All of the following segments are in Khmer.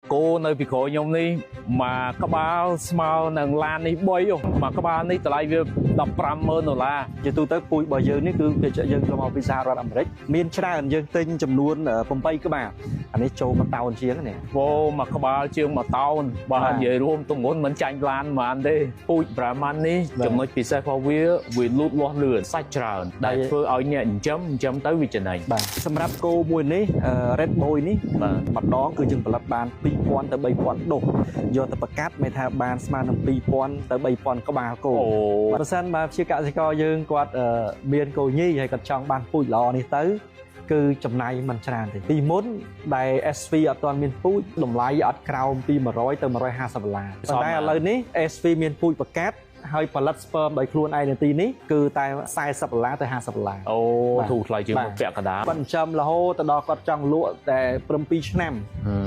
cô nơi bị khổ nhung đi mà các bạn smile nàng lan đi bơi không mà các bạn đi từ lại việc đọc pram mơ rồi là giờ tôi tới cùi bờ dương ní cứ về chợ dương làm visa ra làm đấy miền China dương tinh chấm luôn ở Pompei các bạn anh ấy châu mà tàu chiếng này vô mà các bạn chương mà tao bà về luôn tôi muốn mình tranh lan mà anh đi ui brahman đi chấm nói bị sai phao vì lút lo lửa sách tràn đại phương ở nhà chấm tới vì chuyện nàyสำหรับโกมวยนี้Red Boy នេះบัดดองគឺយើងផលិតបាន2000ទៅ3000ដុសយកទៅប្រកាសមេថាបានស្មើនឹង2000ទៅ3000ក្បាលគោបើសិនបើជាកសិករយើងគាត់មានកោញីហើយគាត់ចង់បានពូជល្អនេះទៅគឺចំណាយមិនច្រើនទេពីមុនដែល SV អត់ទាន់មានពូជតម្លៃអត់ក្រោមពី100ទៅ150ដុល្លារប៉ុន្តែឥឡូវនេះ SV មានពូជប្រកាសហើយផលិត sperm ដោយខ្លួនឯងនាទីនេះគឺតែ40ដុល្លារទៅ50ដុល្លារអូធូរថ្លៃជាងពាក់កណ្ដាលគាត់ចិញ្ចឹមរហូតទៅដល់គាត់ចង់លក់តែ7 ឆ្នាំ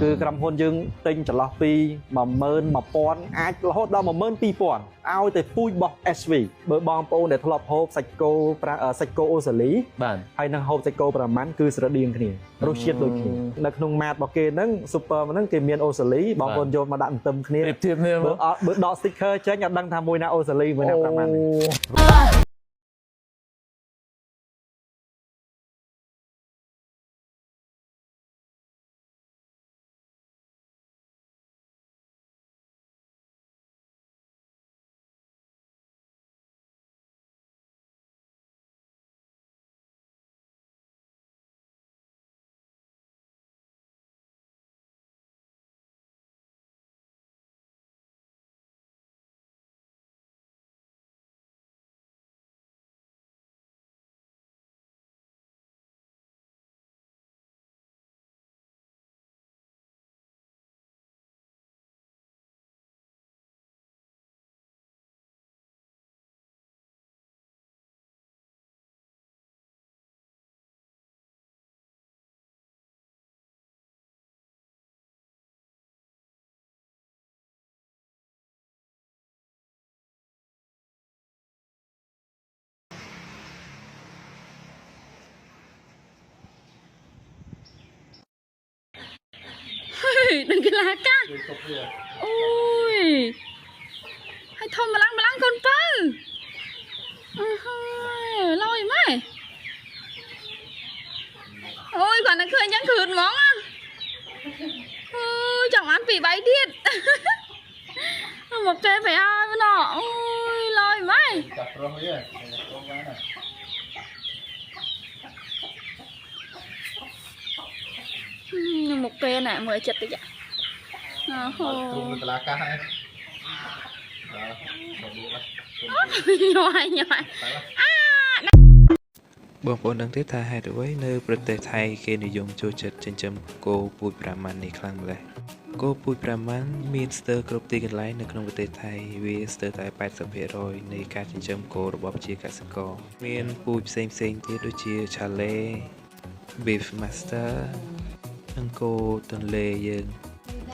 គឺក្រុមហ៊ុនយើងទិញចន្លោះពី11000អាចរហូតដល់12000ឲ្យតែពូជរបស់ SV បើបងប្អូនដែលធ្លាប់ហូបសាច់គោអូស្ត្រាលីបាទហើយនឹងហូបសាច់គោប្រាម៉ាន់គឺស្រដៀងគ្នារសជាតិដូចគ្នានៅក្នុងម៉ាតរបស់គេហ្នឹង super ហ្នឹងគេមានអូស្ត្រាលីបងប្អូនយកមកដាក់ទន្ទឹមគ្នាបើដក sticker ចេញអត់ដឹងថាមួយណាអូស្ត្រាលីមួយណាប្រាម៉ាន់đừng cái lá cá ôi hay thôn mà lăng con pơ lôi mày ôi còn nó khơi nhắn khử món á chẳng ăn bị bay điên một cái phải ai với nó ôi lôi mày một cây này mới chật đấy nhoi nhoi បងប្អូនដឹងទេថាហេតុអ្វីនៅប្រទេសថៃគេនិយមចូលចិត្តចិញ្ចឹមគោពូជប្រាម៉ាន់នេះខ្លាំងម្ល៉េះគោពូជប្រាម៉ាន់មានស្ទើរគ្រប់ទីកន្លែងនៅក្នុងប្រទេសថៃវាស្ទើរតែ 80% នៃការចិញ្ចឹមគោរបស់ប្រជាកសិករមានពូជផ្សេងទៀតដូចជា Chalet Beef Master និងគោទន្លេយើង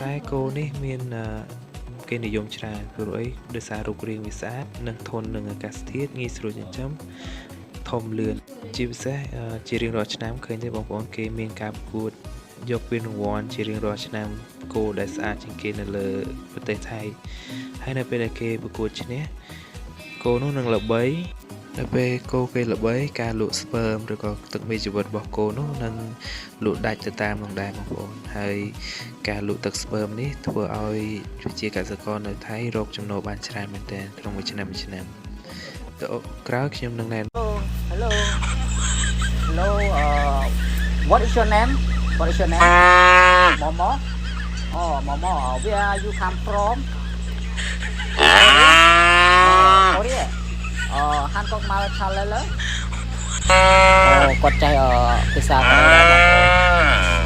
តែគោនេះមានគេនិយមច្រើនព្រោះអីដោយសាររូបរាងវាស្អាតនិងធន់នឹងអាកាសធាតុងាយស្រួលចិញ្ចឹមធំលឿនជាពិសេសជារៀងរាល់ឆ្នាំឃើញទេបងប្អូនគេមានការប្រកួតយកពានរង្វាន់ជារៀងរាល់ឆ្នាំគោដែលស្អាតជាងគេនៅលើប្រទេសថៃហើយនៅពេលដែលគេប្រកួតឈ្នះគោនោះនឹងល្បីដល់ពេលគោគេល្បីការលក់ sperm ឬក៏ទឹកមេជីវិតរបស់គោនោះនឹងលក់ដាច់ទៅតាមនឹងដែរបងប្អូនហើយការលក់ទឹក sperm នេះធ្វើឲ្យប្រជាកសិករនៅថៃរកចំណូលបានច្រើនមែនទែនក្នុងមួយឆ្នាំទៅក្រោយខ្ញុំនឹងណែ Hello what is your name Momo oh Momo where you come from Korea Hancock មក Challenge គាត់ចៃភាសាកូរ៉េ